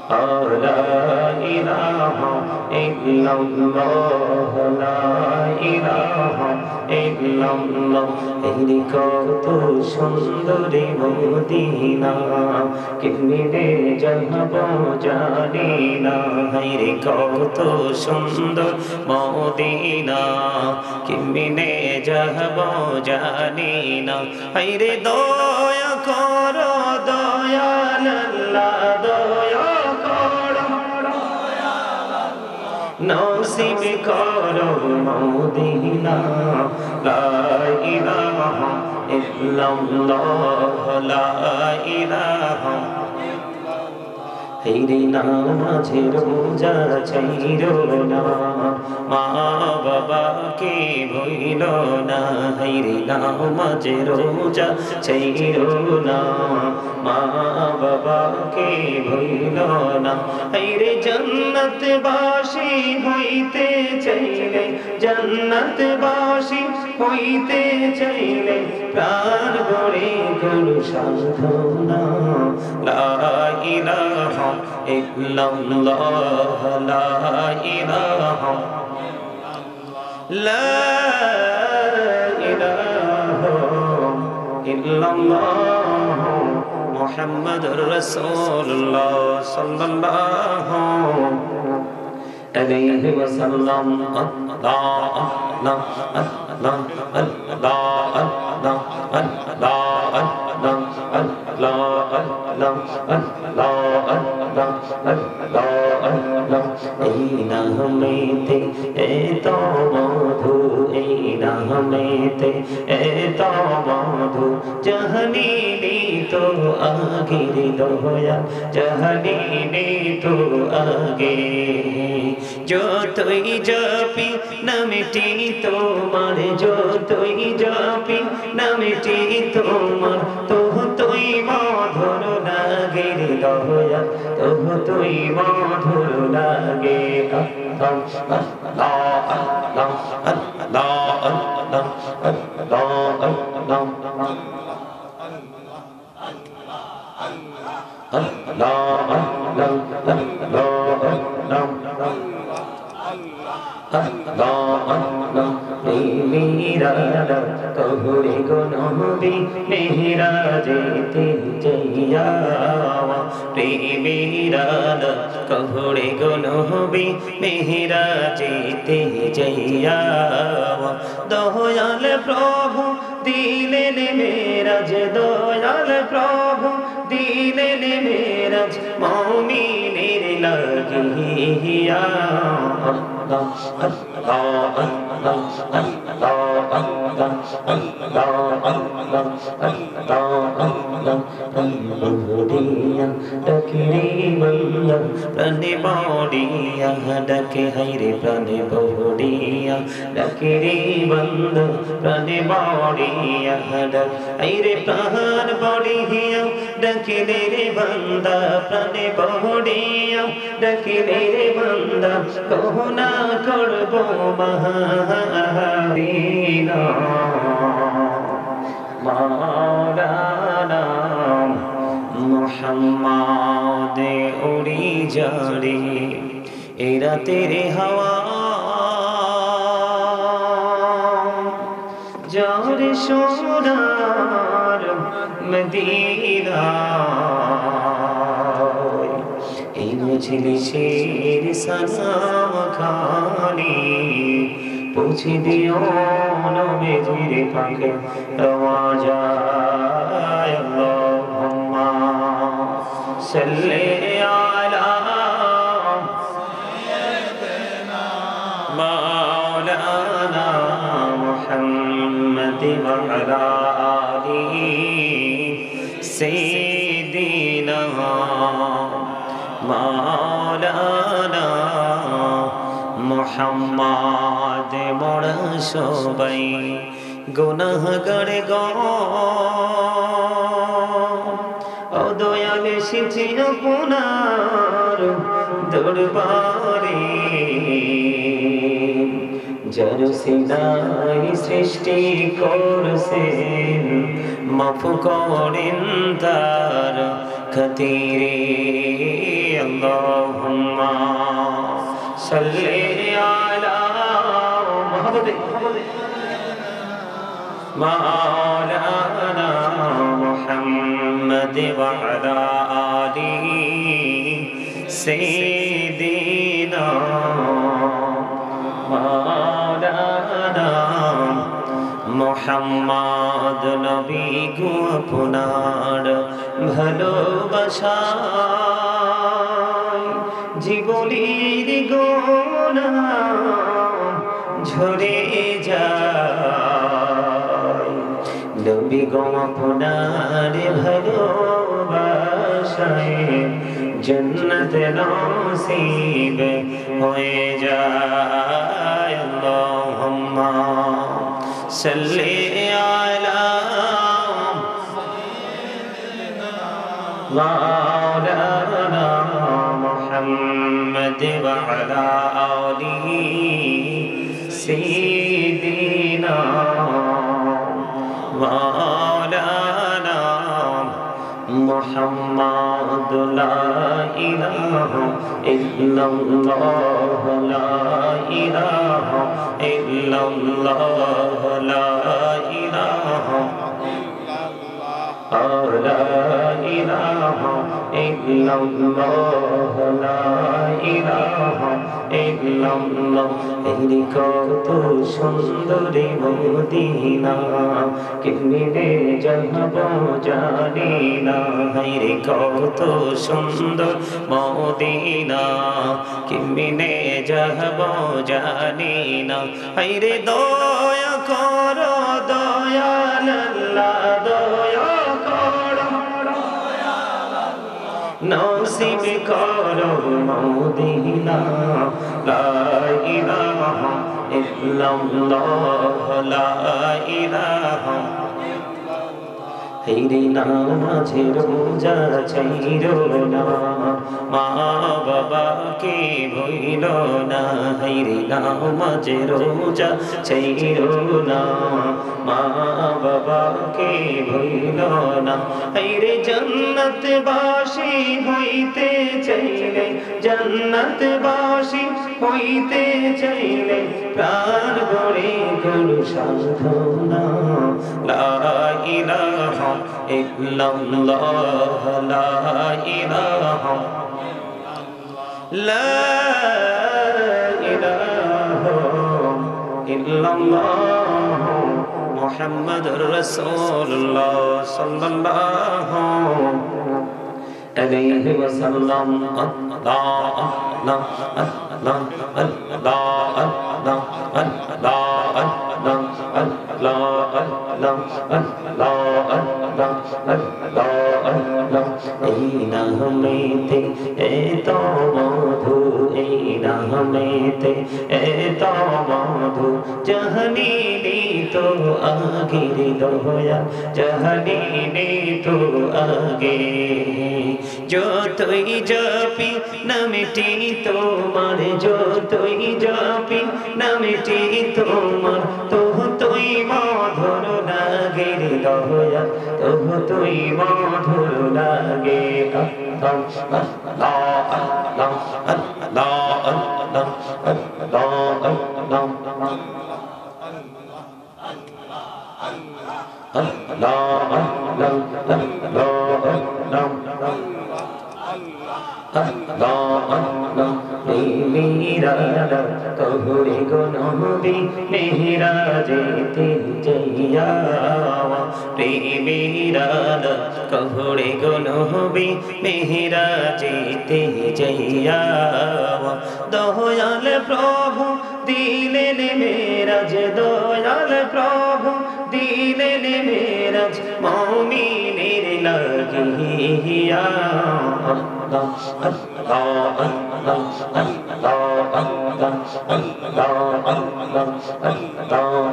লা ইলাহা ইল্লাল্লাহ লা ইলাহা ইল্লাল্লাহ। এই কত সুন্দরী মদিনা, কেমনে যাব জানি না। রে কত সুন্দর মদিনা, কেমনে যাব জানি না। রে দয়া করো দয়াল আল্লাহ, দয়া করো নসিব করো মদিনা। লা ইলাহা ইল্লাল্লাহ লা ইলাহা। হেরে নামাজে রোজা ছাইরো না, মা বাবাকে ভুইল না। হেরে নামাজে রোজা ছাইরো না, মা বাবাকে ভুইল না। হেরে জান্নাতবাসী হইতে চাইলে, জান্নাতবাসী হইতে চাইলে প্রাণ ভরে করো সাধনা। লা ইলাহা ইল্লাল্লাহ লা ইলাহা, লা ইলাহা ইল্লাল্লাহ মুহাম্মাদুর রাসূলুল্লাহ সাল্লাল্লাহু আলাইহি ওয়াসাল্লাম। আল্লাহ আল্লাহ আল্লাহ আল্লাহ আল্লাহ আল্লাহ আল্লাহ আল্লাহ আল্লাহ আল্লাহ আল্লাহ। এই নামেতে এত মধু, এই নামেতে এত মধু, জাহানিনি তো আগের দয়া, জাহানিনি তো আগে। যতই জপি নামটি তোমার, যতই জপি নামটি তোমার, তুই মধুর লাগে রে দয়া, তুই মধুর লাগে। আল্লাহ আল্লাহ আল্লাহ আল্লাহ আল্লাহ আল্লাহ মেহরাজ কহুরে গো নবী, মেহরাজেতে যাইয়া। প্রেমেরাজ কহুরে গো নবী, মেহরাজেতে যাইয়া। দয়াল প্রভু দিলেন মেরাজ, দয়াল প্রভু দিলেন মেরাজ, মুমিনের লাগিয়া। আল্লাহ আল্লাহ আল্লাহ আল্লাহ আল্লাহ আল্লাহ আল্লাহ আল্লাহ। বড়িয়া ডাকে রে বল্লা, প্রাণে বড়িয়া ডাকে হাইরে, প্রাণে বড়িয়া ডাকে রে বন্ধু, প্রাণে বড়িয়া ডাক হাইরে, প্রাণ বড়িয়া ডাকে রে বন্দা, প্রাণে বড়িয়া ডাকে রে বন্দা। কহনা করব মহাদিনা মাওলানা মুহাম্মদ উড়ি যারে এ রাতের হাওয়া। যার সোনার মদিনা, এই মজলিসের সালাম খানি পৌঁছে দিও নবীজির পাকে রওয়াজায়। আল্লাহুম্মা সাল্লি আলা সাইয়্যিদিনা মাওলানা মুহাম্মদ ওয়া আলা আলিহি সাইয়্যিদিনা মাওলানা মুহাম্মদ। মোরা সবাই গুনাহগার গো, ও দয়াল এসেছি আপনার দরবারে। যার সিনাই সৃষ্টি করছেন, মাফ করেন তার খাতিরে। আল্লাহুম্মা সাল্লি আলা মুহাম্মাদ মাওলানা মুহাম্মাদ ওয়া আলা আলিহি সাইয়্যিদিনা মাওলানা মুহাম্মদ নবী গো আপনার ভালোবাসায় জীবনের গোনা ঝরে যায় নবী গো আপনার ভালোবাসায় জন্নত নসিব হয়ে যায় আল্লাহুম্মা সাল্লি আলা মাওলানা মুহাম্মদ ওয়া আলা আলিহি সাইয়্যিদিনা মাওলানা মুহাম্মদ লা ইলাহা ইল্লাল্লাহ লা ইলাহা ইল্লাল্লাহ লা ইলাহা لا إله إلا الله لا إله إلا الله এই কত সুন্দরী মদিনা কেমনে যাব জানি না রে কত সুন্দর মদিনা কেমনে যাব জানি না রে দয়া করো দয়াল আল্লাহ দয়া নসিব করো মদিনা লা ইলাহা ইল্লাল্লাহ লা ইলাহা হেরে নামাজে রোজা ছাইরো না মা বাবাকে ভুইল না হেরে নামাজে রোজা ছাইরো না মা বাবাকে ভুইল না হেরে জান্নাত বাসী হইতে চাইলে জান্নাত বাসী হইতে চাইলে প্রাণ ভরে করো সাধনা লা ইলাহা ইল্লাল্লাহ লা ইলাহা লা ইলাহা ইল্লাল্লাহ মুহাম্মাদুর রাসূলুল্লাহ সাল্লাল্লাহু আলাইহি ওয়াসাল্লাম আল্লাহ আল্লাহ আল্লাহ আল্লাহ আল্লাহ আল্লাহ আল্লাহ এই নামেতে এত মধু এই নামেতে এত মধু জাহানিনি তো আগের দয়া জাহানিনি তো আগে যতই জপি নামটি তোমার যতই জপি নামটি তোমার তুই মধুর লাগে রে দয়া তুই মধুর লাগে আল্লাহ আল্লাহ আল্লাহ আল্লাহ আল্লাহ মেহরাজ কহুরে গো নবী মেহরাজেতে যাইয়া প্রেমেরাদ কহুরে গো নবী মেহরাজেতে যাইয়া দয়াল প্রভু দিলেন মেরাজ দয়াল প্রভু দিলেন মেরাজ মুমিনের লাগিয়া আল্লাহ আল্লাহ আল্লাহ আল্লাহ আল্লাহ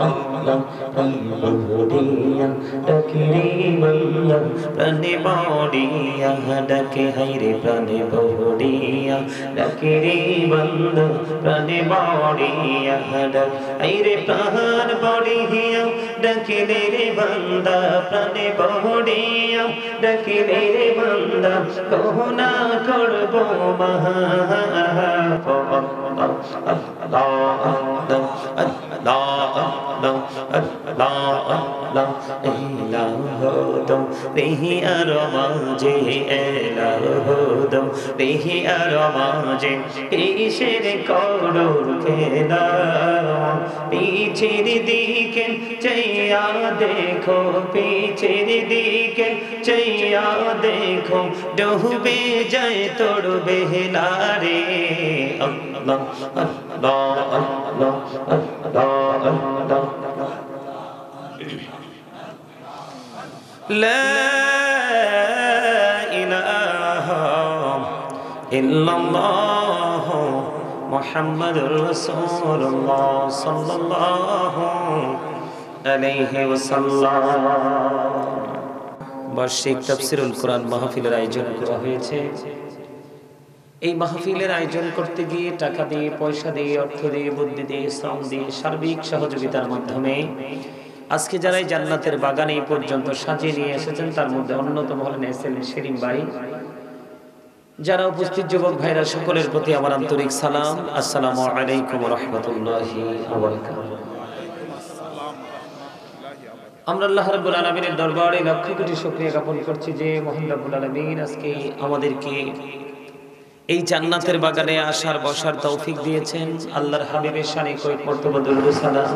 আল্লাহ আল্লাহ বড়িয়া ডাকিরে বল্লা প্রাণে বড়িয়া ডাকে হাইরে প্রাণে বড়িয়া ডাকিরে বল্লা প্রাণে বড়িয়া বড়িয়া ডাক আইরে প্রাণ বড়িয়া ডাকিলে রে বান্দা প্রাণে বড়িয়া ডাকিলে রে বান্দা কোনা করব মহা পিছের দিকে চাইয়া দেখো পিছের দিকে চাইয়া দেখো ডুবে যায় তোর বেলা রে আল্লাহ আল্লাহ আল্লাহ আল্লাহ আল্লাহ লা ইলাহা ইল্লাল্লাহ মুহাম্মাদুর রাসূলুল্লাহ সাল্লাল্লাহু আলাইহি ওয়াসাল্লাম। বার্ষিক তাফসীরুল কোরআন মাহফিলের আয়োজন করা হয়েছে। এই মাহফিলের আয়োজন করতে গিয়ে টাকা দিয়ে, পয়সা দিয়ে, অর্থ দিয়ে, বুদ্ধি দিয়ে, শ্রম দিয়ে, সার্বিক সহযোগিতার মাধ্যমে আজকে যারা এই জান্নাতের বাগানে এই পর্যন্ত সাজিয়ে নিয়ে এসেছেন তার মধ্যে অন্যতম হলেন এসএম সেলিম ভাই। যারা উপস্থিত যুবক ভাইরা সকলের প্রতি আমার আন্তরিক সালাম, আসসালামু আলাইকুম ওয়া রাহমাতুল্লাহি ওয়া বারাকাতুহু। আমরা আল্লাহ রাব্বুল আলামিনের দরবারে লক্ষ কোটি শুকরিয়া জ্ঞাপন করছি যে মহান রাব্বুল আলামিন আজকে আমাদেরকে এই জান্নাতের বাগানে আসার বসার তৌফিক দিয়েছেন। আল্লাহর হাবিবের শানে কয়েক মর্তবা দরুদ সালাম,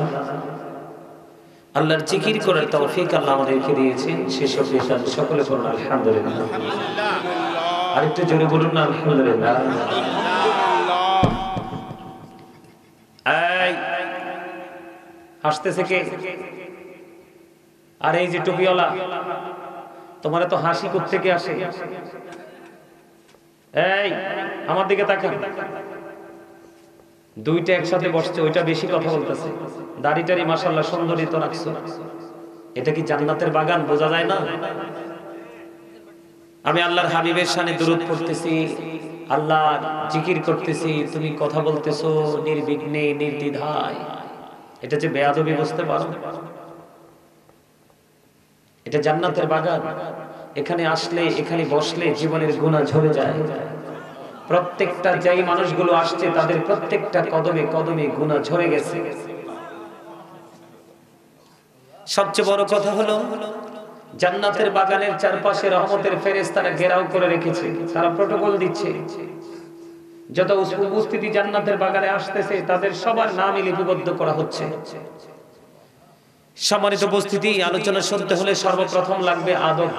আল্লাহর জিকির করার তৌফিক আল্লাহ আমাদেরকে দিয়েছেন। সেই শুকরিয়া সকলে বলুন আলহামদুলিল্লাহ। আরেকটু জোরে বলুন না আলহামদুলিল্লাহ। এই হাসতেছে কে? আর এই যে টুপিওয়ালা, তোমার তো হাসি কোত্থেকে আসে? এই আমার দিকে তাকান। দুইটা একসাথে বসছে, ওইটা বেশি কথা বলতেছে। দাড়িটারি মাশাআল্লাহ সুন্দরী তো রাখছো। এটা কি জান্নাতের বাগান? বোঝা যায় না? আমি আল্লাহর হাবিবের শানে দুরূদ পড়তেছি, আল্লাহর জিকির করতেছি, তুমি কথা বলতেছো নির্বিঘ্নে নির্দ্বিধায়। এটা যে বেয়াদবি বুঝতে পারো? এটা জান্নাতের বাগান। এখানে আসলে, এখানে বসলে জীবনের গুনাহ ঝরে যায়। প্রত্যেকটা যেই মানুষগুলো আসছে তাদের প্রত্যেকটা কদমে কদমে গুনাহ ঝরে গেছে। সবচেয়ে বড় কথা হলো জান্নাতের বাগানের চারপাশে রহমতের ফেরেশতারা ঘেরাও করে রেখেছে। তারা প্রটোকল দিচ্ছে, যত উপস্থিতি জান্নাতের বাগানে আসতেছে তাদের সবার নামই লিপিবদ্ধ করা হচ্ছে। সম্মানিত উপস্থিতি, আলোচনা শুনতে হলে সর্বপ্রথম লাগবে আদব।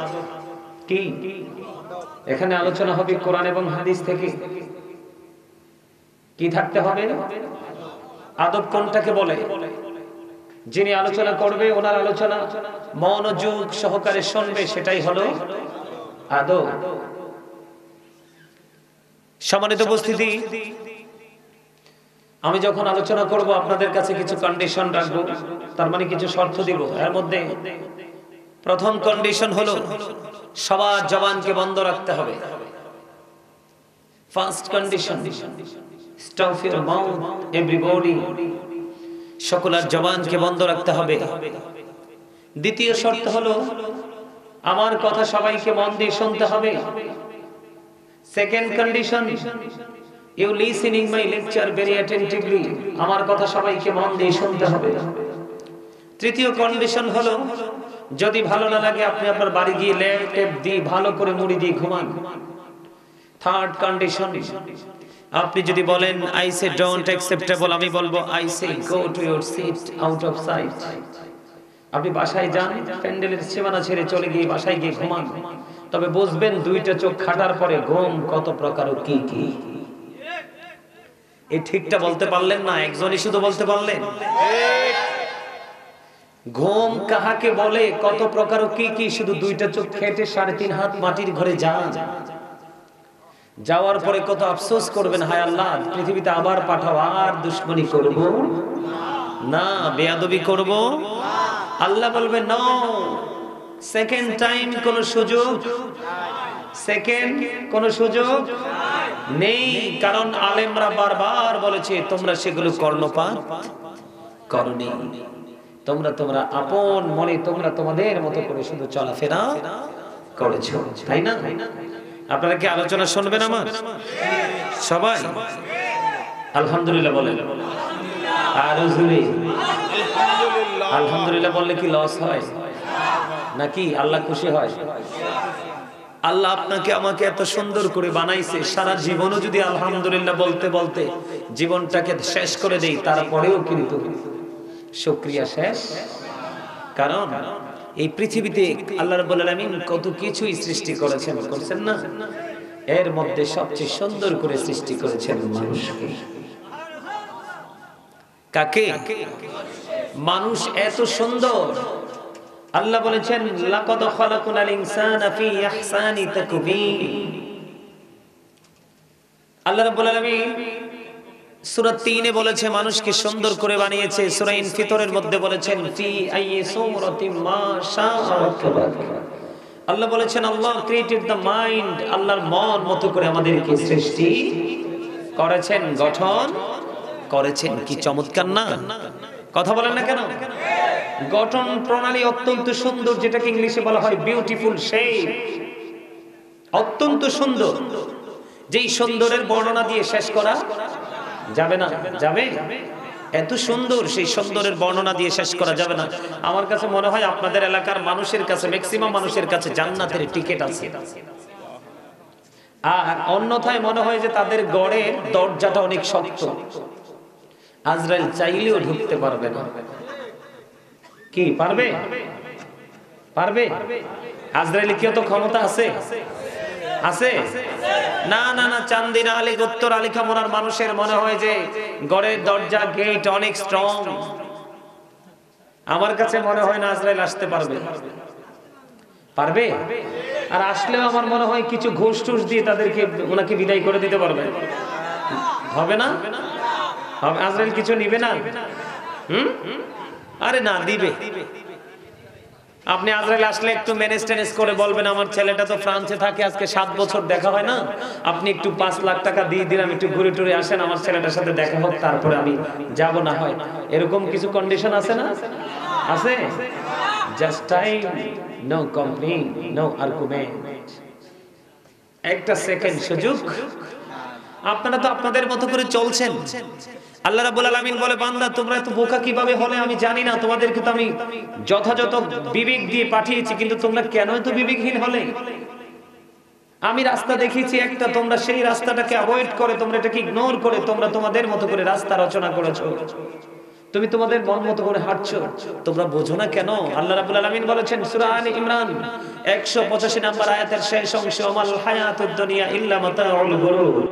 কি? এখানে আলোচনা হবে কোরআন এবং হাদিস থেকে। কি থাকতে হবে? আদব কোনটাকে বলে? যিনি আলোচনা করবে ওনার আলোচনা মনোযোগ সহকারে শুনবে, সেটাই হলো আদব। সম্মানিত উপস্থিতি, আমি যখন আলোচনা করব আপনাদের কাছে কিছু কন্ডিশন রাখবো, তার মানে কিছু শর্ত দিব। এর মধ্যে প্রথম কন্ডিশন হলো সবার জবানকে বন্ধ রাখতে হবে। First condition, stop your mouth everybody. সকলের জবানকে বন্ধ রাখতে হবে। দ্বিতীয় শর্ত হলো আমার কথা সবাইকে মন দিয়ে শুনতে হবে। Second condition, you listening my lecture very attentively. আমার কথা সবাইকে মন দিয়ে শুনতে হবে। তৃতীয় কন্ডিশন হলো যদি ভালো না লাগে আপনি আপনার বাড়ি গিয়ে ল্যাপটপ দিয়ে ভালো করে মুড়ি দিয়ে ঘুমান। থার্ড কন্ডিশন, আপনি যদি বলেন আই সে ডোন্ট অ্যাকসেপ্টেবল, আমি বলবো I say go to your seat out of sight. আপনি বাসায় যান, প্যান্ডেলের সীমানা ছেড়ে চলে গিয়ে বাসায় গিয়ে ঘুমান, তবে বুঝবেন দুইটা চোখ খাটার পরে ঘুম কত প্রকার ও কি কি। এই ঠিকটা বলতে পারলেন না, একজনই শুধু বলতে পারলেন। ঘুম কাহাকে বলে, কত প্রকার ও কি কি, শুধু দুইটা চোখ খেটে 3.5 হাত মাটির ঘরে যান। যাওয়ার পরে কত আফসোস করবেন, হায় আল্লাহ পৃথিবীতে আবার পাঠাও, আর দুশ্মনী করব না, বেয়াদবি করব। আল্লাহ বলবে নো, সেকেন্ড টাইম কোন সুযোগ, সেকেন্ড কোন সুযোগ নেই, কারণ আলেমরা বারবার বলেছে তোমরা সেগুলো কর্ণপাত করনি। তোমরা আপন মনে তোমরা তোমাদের মতো করে শুধু চলাফেরা করেছো, তাই না? আপনারা কি আলোচনা শুনবেন আমার? সবাই আলহামদুলিল্লাহ বলেন। আর হুজুরে আলহামদুলিল্লাহ বললে কি লস হয় নাকি আল্লাহ খুশি হয়? আল্লাহ আপনাকে আমাকে এত সুন্দর করে বানাইছে, সারা জীবনও যদি আলহামদুলিল্লাহ বলতে বলতে জীবনটাকে শেষ করে দেই, তারপরেও কিন্তু শুকরিয়া শেষ। কারণ এই পৃথিবীতে আল্লাহ রাব্বুল আলামিন কত কিছুই সৃষ্টি করেছেন, করছেন না? এর মধ্যে সবচেয়ে সুন্দর করে সৃষ্টি করেছেন মানুষকে। কাকে? মানুষ এত সুন্দর। আল্লাহ বলেছেন লাকাদ খালাকনাল ইনসানা ফি আহসানি তাকবীর। আল্লাহ রাব্বুল আলামিন সূরা ৩ এ বলেছে মানুষকে সুন্দর করে বানিয়েছে। সূরা ইনফিতরের মধ্যে বলেছেন ফি আইয়ি সূরাতিন মা শাআ রাকাবাক। আল্লাহ বলেছেন আল্লাহ ক্রিয়েটেড দ্য মাইন্ড, আল্লাহর মন মতো করে আমাদেরকে সৃষ্টি করেছেন, গঠন করেছেন। কি চমৎকার না? কথা বলেন না কেন? গঠন প্রণালী অত্যন্ত সুন্দর, যেটাকে ইংলিশে বলা হয় বিউটিফুল শেপ। অত্যন্ত সুন্দর, যেই সুন্দরের বর্ণনা দিয়ে শেষ করা যাবে না। যাবে? এত সুন্দর, সেই সুন্দরের বর্ণনা দিয়ে শেষ করা যাবে না। আমার কাছে মনে হয় আপনাদের এলাকার মানুষের কাছে, ম্যাক্সিমাম মানুষের কাছে জান্নাতের টিকিট আছে, আর অন্যথায় মনে হয় যে তাদের গড়ের দরজাটা অনেক শক্ত, আজরাইল চাইলেও ঢুকতে পারবে না। কি পারবে? পারবে? আজরাইল কি অত ক্ষমতা আছে? আছে না? না না, চান্দিনা আলী, উত্তর আলী খামোনার মানুষের মনে হয় যে গড়ের দরজা, গেট অনেক স্ট্রং। আমার কাছে মনে হয় না আজরাইল আসতে পারবে। পারবে? আর আসলেও আমার মনে হয় কিছু ঘুষ টুস দিয়ে তাদেরকে ওনাকে বিদায় করে দিতে পারবে। হবে না? হবে? আজরাইল কিছু নিবে না? আরে না, দিবে। আপনি আজরাইল আসলে একটু ম্যানেজ টেনেজ করে বলবেন আমার ছেলেটা তো ফ্রান্সে থাকে, আজকে 7 বছর দেখা হয় না, আপনি একটু 5 লাখ টাকা দিয়ে দিলাম, একটু ঘুরে টুরে আসেন, আমার ছেলেটার সাথে দেখা হোক, তারপরে আমি যাব না হয়। এরকম কিছু কন্ডিশন আছে না? আছে? Just time, no complain, no argument. একটা সেকেন্ড সুযোগ। আপনারা তো আপনাদের মতো করে চলছেন। আল্লাহ রাব্বুল আলামিন বলে বান্দা তোমরা এত বোকা কিভাবে হলে আমি জানি না, তোমাদেরকে তো আমি যথাযথ বিবেক দিয়ে পাঠিয়েছি, কিন্তু তোমরা কেন এত বিবেকহীন হলে? আমি রাস্তা দেখিয়েছি একটা, তোমরা সেই রাস্তাটাকে অ্যাভয়েড করে, তোমরা এটাকে ইগনোর করে তোমরা তোমাদের মতো করে রাস্তা রচনা করেছো। তুমি তোমাদের মন মতো করে হাঁটছো, তোমরা বোঝো না কেন? আল্লাহ রাব্বুল আলামিন বলেছেন সূরা আলে ইমরান 185 নম্বর আয়াতের শেষ অংশ, আমাল হায়াতুদ দুনিয়া ইল্লা মাতাউল গুরুর।